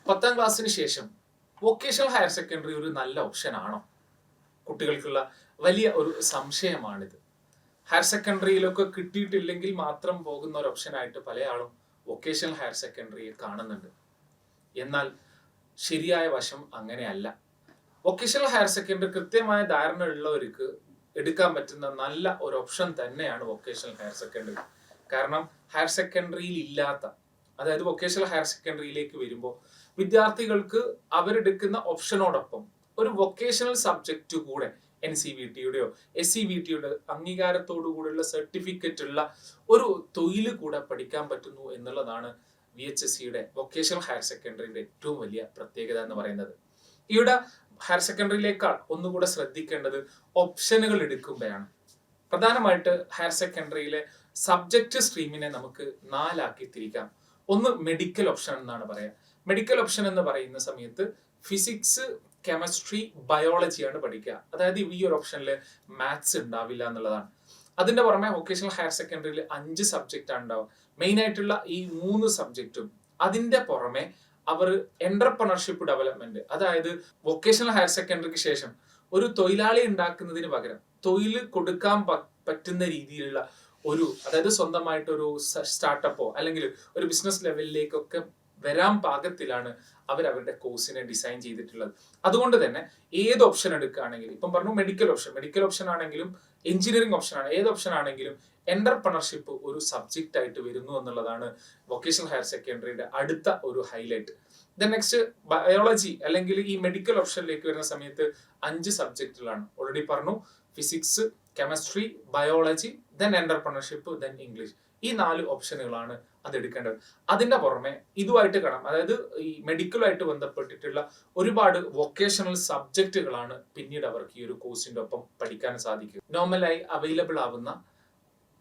10ാം ക്ലാസ്സിന് ശേഷം vocational higher secondary ഒരു നല്ല ഓപ്ഷൻ ആണോ? കുട്ടികൾക്കുള്ള വലിയ ഒരു സംശയമാണിത്. ഹയർ സെക്കൻഡറിയിലൊക്കെ കിട്ടിയിട്ടില്ലെങ്കിൽ മാത്രം പോകുന്ന ഒരു ഓപ്ഷനായിട്ട് പല ആളും വൊക്കേഷണൽ ഹയർ സെക്കൻഡറിയെ കാണുന്നുണ്ട്. എന്നാൽ ശരിയായ വശം അങ്ങനെയല്ല. വൊക്കേഷണൽ ഹയർ സെക്കൻഡറി കൃത്യമായ ധാരണ ഉള്ളവർക്ക് എടുക്കാൻ പറ്റുന്ന നല്ല ഒരു ഓപ്ഷൻ തന്നെയാണ് വൊക്കേഷണൽ ഹയർ സെക്കൻഡറി. കാരണം ഹയർ സെക്കൻഡറിയിൽ ഇല്ലാത്ത, അതായത് വൊക്കേഷണൽ ഹയർ സെക്കൻഡറിയിലേക്ക് വരുമ്പോൾ വിദ്യാർത്ഥികൾക്ക് അവരെടുക്കുന്ന ഓപ്ഷനോടൊപ്പം ഒരു വൊക്കേഷണൽ സബ്ജക്റ്റ് കൂടെ NCVTയുടെയോ SCVTയുടെ അംഗീകാരത്തോടു കൂടെയുള്ള സർട്ടിഫിക്കറ്റ് ഉള്ള ഒരു തൊഴിൽ കൂടെ പഠിക്കാൻ പറ്റുന്നു എന്നുള്ളതാണ് VHSCയുടെ വൊക്കേഷണൽ ഹയർ സെക്കൻഡറിയുടെ ഏറ്റവും വലിയ പ്രത്യേകത എന്ന് പറയുന്നത്. ഇവിടെ ഹയർ സെക്കൻഡറിയിലേക്കാൾ ഒന്നുകൂടെ ശ്രദ്ധിക്കേണ്ടത് ഓപ്ഷനുകൾ എടുക്കുമ്പോഴാണ്. പ്രധാനമായിട്ട് ഹയർ സെക്കൻഡറിയിലെ സബ്ജക്റ്റ് സ്ട്രീമിനെ നമുക്ക് 4 ആക്കി തിരിക്കാം. ഒന്ന് മെഡിക്കൽ ഓപ്ഷൻ എന്നാണ് പറയാ. മെഡിക്കൽ ഓപ്ഷൻ എന്ന് പറയുന്ന സമയത്ത് ഫിസിക്സ്, കെമിസ്ട്രി, ബയോളജിയാണ് പഠിക്കുക. അതായത് ഈ ഒരു ഓപ്ഷനിൽ മാത്സ് ഉണ്ടാവില്ല എന്നുള്ളതാണ്. അതിന്റെ പുറമെ വൊക്കേഷണൽ ഹയർ സെക്കൻഡറിയിൽ 5 സബ്ജക്റ്റ് ആണ് ഉണ്ടാവുക. മെയിൻ ആയിട്ടുള്ള ഈ 3 സബ്ജക്റ്റും അതിന്റെ പുറമെ അവർ എന്റർപ്രണർഷിപ്പ് ഡെവലപ്മെന്റ്, അതായത് വൊക്കേഷണൽ ഹയർ സെക്കൻഡറിക്ക് ശേഷം ഒരു തൊഴിലാളി ഉണ്ടാക്കുന്നതിന് പകരം തൊഴിൽ കൊടുക്കാൻ പറ്റുന്ന രീതിയിലുള്ള ഒരു, അതായത് സ്വന്തമായിട്ട് ഒരു സ്റ്റാർട്ടപ്പോ അല്ലെങ്കിൽ ഒരു ബിസിനസ് ലെവലിലേക്കൊക്കെ വരാൻ പാകത്തിലാണ് അവരുടെ കോഴ്സിനെ ഡിസൈൻ ചെയ്തിട്ടുള്ളത്. അതുകൊണ്ട് തന്നെ ഏത് ഓപ്ഷൻ എടുക്കുകയാണെങ്കിലും, ഇപ്പം പറഞ്ഞു മെഡിക്കൽ ഓപ്ഷൻ ആണെങ്കിലും എഞ്ചിനീയറിംഗ് ഓപ്ഷൻ ആണ്, ഏത് ഓപ്ഷൻ ആണെങ്കിലും എന്റർപ്രണർഷിപ്പ് ഒരു സബ്ജക്റ്റ് ആയിട്ട് വരുന്നു എന്നുള്ളതാണ് വൊക്കേഷണൽ ഹയർ സെക്കൻഡറിയുടെ അടുത്ത ഒരു ഹൈലൈറ്റ്. ദെൻ നെക്സ്റ്റ് ബയോളജി അല്ലെങ്കിൽ ഈ മെഡിക്കൽ ഓപ്ഷനിലേക്ക് വരുന്ന സമയത്ത് 5 സബ്ജക്റ്റുകളാണ്. ഓൾറെഡി പറഞ്ഞു, physics, chemistry, biology, then entrepreneurship, then English. ഈ 4 ഓപ്ഷനുകളാണ് അത് എടുക്കേണ്ടത്. അതിന്റെ പുറമെ ഇതുമായിട്ട് കാണാം, അതായത് ഈ മെഡിക്കലുമായിട്ട് ബന്ധപ്പെട്ടിട്ടുള്ള ഒരുപാട് വൊക്കേഷണൽ സബ്ജക്റ്റുകളാണ് പിന്നീട് അവർക്ക് ഈ ഒരു കോഴ്സിന്റെ ഒപ്പം പഠിക്കാൻ സാധിക്കും. നോർമലായി അവൈലബിൾ ആവുന്ന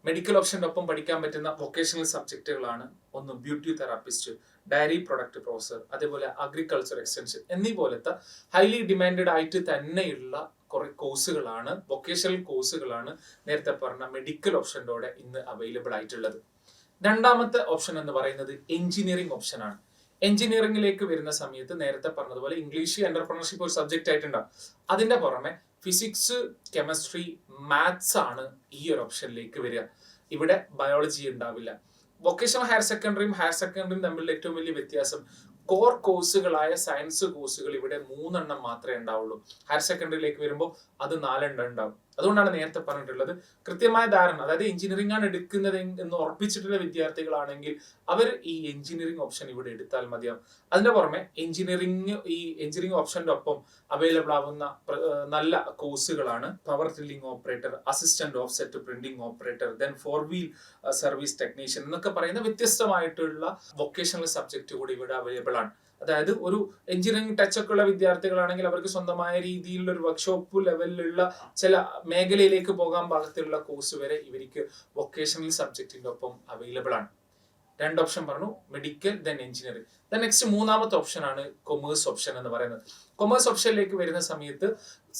മെഡിക്കൽ ഓപ്ഷന്റെ ഒപ്പം പഠിക്കാൻ പറ്റുന്ന വൊക്കേഷണൽ സബ്ജക്റ്റുകളാണ് ഒന്ന് beauty therapist, dairy product professor, അതേപോലെ അഗ്രികൾച്ചർ എക്സ്റ്റൻഷൻ എന്നീ പോലത്തെ ഹൈലി ഡിമാൻഡഡ് ആയിട്ട് തന്നെയുള്ള കുറെ കോഴ്സുകളാണ്, വൊക്കേഷണൽ കോഴ്സുകളാണ് നേരത്തെ പറഞ്ഞ മെഡിക്കൽ ഓപ്ഷൻ്റെ ഇന്ന് അവൈലബിൾ ആയിട്ടുള്ളത്. രണ്ടാമത്തെ ഓപ്ഷൻ എന്ന് പറയുന്നത് എഞ്ചിനീയറിംഗ് ഓപ്ഷൻ ആണ്. എഞ്ചിനീയറിംഗിലേക്ക് വരുന്ന സമയത്ത് നേരത്തെ പറഞ്ഞതുപോലെ ഇംഗ്ലീഷ്, എന്റർപ്രണർഷിപ്പ് ഒരു സബ്ജക്റ്റ് ആയിട്ടുണ്ടാവും. അതിന്റെ പുറമെ ഫിസിക്സ്, കെമിസ്ട്രി, മാത്സ് ആണ് ഈ ഒരു ഓപ്ഷനിലേക്ക് വരിക. ഇവിടെ ബയോളജി ഉണ്ടാവില്ല. വൊക്കേഷണൽ ഹയർ സെക്കൻഡറിയും തമ്മിലുള്ള ഏറ്റവും വലിയ വ്യത്യാസം കോർ കോഴ്സുകളായ സയൻസ് കോഴ്സുകൾ ഇവിടെ 3 എണ്ണം മാത്രമേ ഉണ്ടാവുള്ളൂ. ഹയർ സെക്കൻഡറിയിലേക്ക് വരുമ്പോൾ അത് 4 എണ്ണം ഉണ്ടാവും. അതുകൊണ്ടാണ് നേരത്തെ പറഞ്ഞിട്ടുള്ളത്, കൃത്യമായ ധാരണ, അതായത് എഞ്ചിനീയറിംഗ് ആണ് എടുക്കുന്നത് എന്ന് ഉറപ്പിച്ചിട്ടുള്ള വിദ്യാർത്ഥികളാണെങ്കിൽ അവർ ഈ എഞ്ചിനീയറിംഗ് ഓപ്ഷൻ ഇവിടെ എടുത്താൽ മതിയാവും. അതിന്റെ പുറമെ എഞ്ചിനീയറിംഗ് ഓപ്ഷന്റെ ഒപ്പം അവൈലബിൾ ആവുന്ന നല്ല കോഴ്സുകളാണ് power drilling operator, assistant offset printing operator, then four wheel service technician എന്നൊക്കെ പറയുന്ന വ്യത്യസ്തമായിട്ടുള്ള വൊക്കേഷണൽ സബ്ജക്റ്റ് കൂടി ഇവിടെ അവൈലബിൾ ആണ്. അതായത് ഒരു എഞ്ചിനീയറിംഗ് ടച്ച് ഒക്കെ ഉള്ള വിദ്യാർത്ഥികളാണെങ്കിൽ അവർക്ക് സ്വന്തമായ രീതിയിലുള്ള ഒരു വർക്ക്ഷോപ്പ് ലെവലിലുള്ള ചില മേഖലയിലേക്ക് പോകാൻ പാകത്തിലുള്ള കോഴ്സ് വരെ ഇവർക്ക് വൊക്കേഷണൽ സബ്ജക്റ്റിന്റെ ഒപ്പം അവൈലബിൾ ആണ്. 2 ഓപ്ഷൻ പറഞ്ഞു, medical, then engineering. Then next 3ാമത്തെ ഓപ്ഷൻ ആണ് കൊമേഴ്സ് ഓപ്ഷൻ എന്ന് പറയുന്നത്. കൊമേഴ്സ് ഓപ്ഷനിലേക്ക് വരുന്ന സമയത്ത്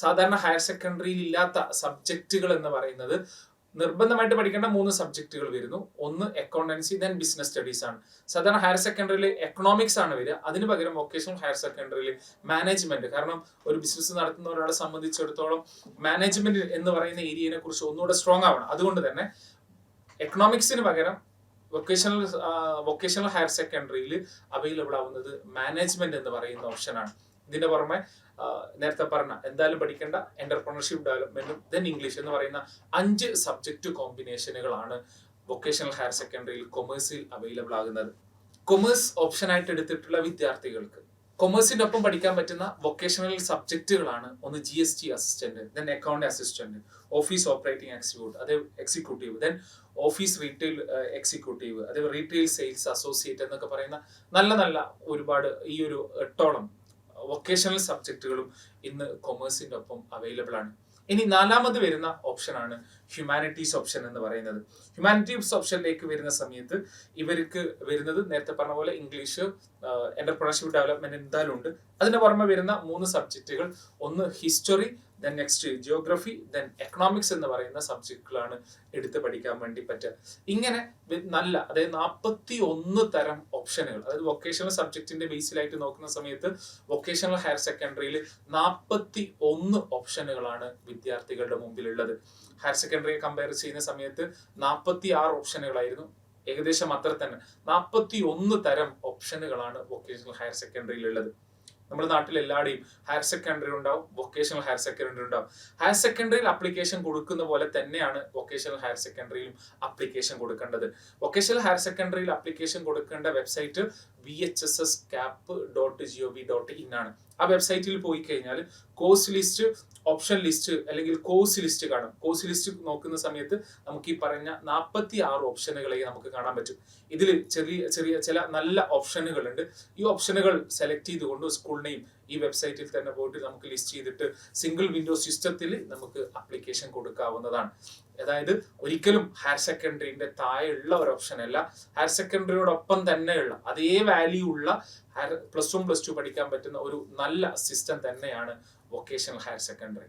സാധാരണ ഹയർ സെക്കൻഡറിയിൽ ഇല്ലാത്ത സബ്ജക്റ്റുകൾ എന്ന് പറയുന്നത് നിർബന്ധമായിട്ട് പഠിക്കേണ്ട 3 സബ്ജക്റ്റുകൾ വരുന്നു. ഒന്ന് അക്കൗണ്ടൻസി, ദെൻ ബിസിനസ് സ്റ്റഡീസ് ആണ്. സാധാരണ ഹയർ സെക്കൻഡറിയിൽ എക്കണോമിക്സ് ആണ് വരിക. അതിന് പകരം വൊക്കേഷണൽ ഹയർ സെക്കൻഡറിയിൽ മാനേജ്മെന്റ്, കാരണം ഒരു ബിസിനസ് നടത്തുന്ന ഒരാളെ സംബന്ധിച്ചിടത്തോളം മാനേജ്മെന്റ് എന്ന് പറയുന്ന ഏരിയയെ കുറിച്ച് ഒന്നുകൂടെ സ്ട്രോങ് ആവണം. അതുകൊണ്ട് തന്നെ എക്കണോമിക്സിന് പകരം വൊക്കേഷണൽ ഹയർ സെക്കൻഡറിയിൽ അവൈലബിൾ ആവുന്നത് മാനേജ്മെന്റ് എന്ന് പറയുന്ന ഓപ്ഷനാണ്. ഇതിന്റെ പുറമെ നേരത്തെ പറഞ്ഞ എന്തായാലും പഠിക്കേണ്ട എന്റർപ്രണർഷിപ്പ് ഡെവലപ്മെന്റും ദെൻ ഇംഗ്ലീഷ് എന്ന് പറയുന്ന 5 സബ്ജക്റ്റ് കോമ്പിനേഷനുകളാണ് വൊക്കേഷണൽ ഹയർ സെക്കൻഡറിയിൽ കൊമേഴ്സിൽ അവൈലബിൾ ആകുന്നത്. കൊമേഴ്സ് ഓപ്ഷനായിട്ട് എടുത്തിട്ടുള്ള വിദ്യാർത്ഥികൾക്ക് കൊമേഴ്സിന്റെ ഒപ്പം പഠിക്കാൻ പറ്റുന്ന വൊക്കേഷണൽ സബ്ജക്റ്റുകളാണ് ഒന്ന് GST assistant, then account assistant, office operating executive, then office retail executive, അതേപോലെ റീറ്റെയിൽ സെയിൽസ് അസോസിയേറ്റ് എന്നൊക്കെ പറയുന്ന നല്ല ഒരുപാട് ഈ ഒരു 8ഓളം വൊക്കേഷണൽ സബ്ജക്റ്റുകളും ഇന്ന് കൊമേഴ്സിന്റെ ഒപ്പം അവൈലബിൾ ആണ്. ഇനി 4ാമത് വരുന്ന ഓപ്ഷനാണ് ഹ്യൂമാനിറ്റീസ് ഓപ്ഷൻ എന്ന് പറയുന്നത്. ഹ്യൂമാനിറ്റീസ് ഓപ്ഷനിലേക്ക് വരുന്ന സമയത്ത് ഇവർക്ക് വരുന്നത് നേരത്തെ പറഞ്ഞ പോലെ ഇംഗ്ലീഷ്, എന്റർപ്രണർഷിപ്പ് ഡെവലപ്മെന്റ് എന്തായാലും ഉണ്ട്. അതിന് പുറമെ വരുന്ന 3 സബ്ജക്റ്റുകൾ, ഒന്ന് history, then next geography, then economics എന്ന് പറയുന്ന സബ്ജക്റ്റുകളാണ് എടുത്ത് പഠിക്കാൻ വേണ്ടി പറ്റുക. ഇങ്ങനെ നല്ല, അതായത് 41 തരം ഓപ്ഷനുകൾ, അതായത് വൊക്കേഷണൽ സബ്ജക്റ്റിന്റെ ബേസിലായിട്ട് നോക്കുന്ന സമയത്ത് വൊക്കേഷണൽ ഹയർ സെക്കൻഡറിയിൽ 41 ഓപ്ഷനുകളാണ് വിദ്യാർത്ഥികളുടെ മുമ്പിലുള്ളത്. ഹയർ സെക്കൻഡറിയെ കമ്പയർ ചെയ്യുന്ന സമയത്ത് 46 ഓപ്ഷനുകളായിരുന്നു. ഏകദേശം അത്ര തന്നെ 41 തരം ഓപ്ഷനുകളാണ് വൊക്കേഷണൽ ഹയർ സെക്കൻഡറിയിൽ ഉള്ളത്. നമ്മുടെ നാട്ടിൽ എല്ലാവരുടെയും ഹയർ സെക്കൻഡറി ഉണ്ടാവും, വൊക്കേഷണൽ ഹയർ സെക്കൻഡറി ഉണ്ടാവും. ഹയർ സെക്കൻഡറിയിൽ അപ്ലിക്കേഷൻ കൊടുക്കുന്ന പോലെ തന്നെയാണ് വൊക്കേഷണൽ ഹയർ സെക്കൻഡറിയിലും അപ്ലിക്കേഷൻ കൊടുക്കേണ്ടത്. വൊക്കേഷണൽ ഹയർ സെക്കൻഡറിയിൽ അപ്ലിക്കേഷൻ കൊടുക്കേണ്ട വെബ്സൈറ്റ് vhsscap.gov.in ആണ്. ആ വെബ്സൈറ്റിൽ പോയി കഴിഞ്ഞാൽ കോഴ്സ് ലിസ്റ്റ്, ഓപ്ഷൻ ലിസ്റ്റ് അല്ലെങ്കിൽ കോഴ്സ് ലിസ്റ്റ് കാണും. കോഴ്സ് ലിസ്റ്റ് നോക്കുന്ന സമയത്ത് നമുക്ക് ഈ പറഞ്ഞ 46 ഓപ്ഷനുകളെ നമുക്ക് കാണാൻ പറ്റും. ഇതിൽ ചെറിയ ചെറിയ ചില നല്ല ഓപ്ഷനുകൾ ഉണ്ട്. ഈ ഓപ്ഷനുകൾ സെലക്ട് ചെയ്തുകൊണ്ട് സ്കൂൾ നെയിം ഈ വെബ്സൈറ്റിൽ തന്നെ പോയിട്ട് നമുക്ക് ലിസ്റ്റ് ചെയ്തിട്ട് സിംഗിൾ വിൻഡോ സിസ്റ്റത്തിൽ നമുക്ക് അപ്ലിക്കേഷൻ കൊടുക്കാവുന്നതാണ്. അതായത് ഒരിക്കലും ഹയർ സെക്കൻഡറിന്റെ താഴെയുള്ള ഒരു ഓപ്ഷൻ അല്ല, ഹയർ സെക്കൻഡറിയോടൊപ്പം തന്നെയുള്ള അതേ വാല്യൂ ഉള്ള +1 +2 പഠിക്കാൻ പറ്റുന്ന ഒരു നല്ല സിസ്റ്റം തന്നെയാണ് വൊക്കേഷണൽ ഹയർ സെക്കൻഡറി.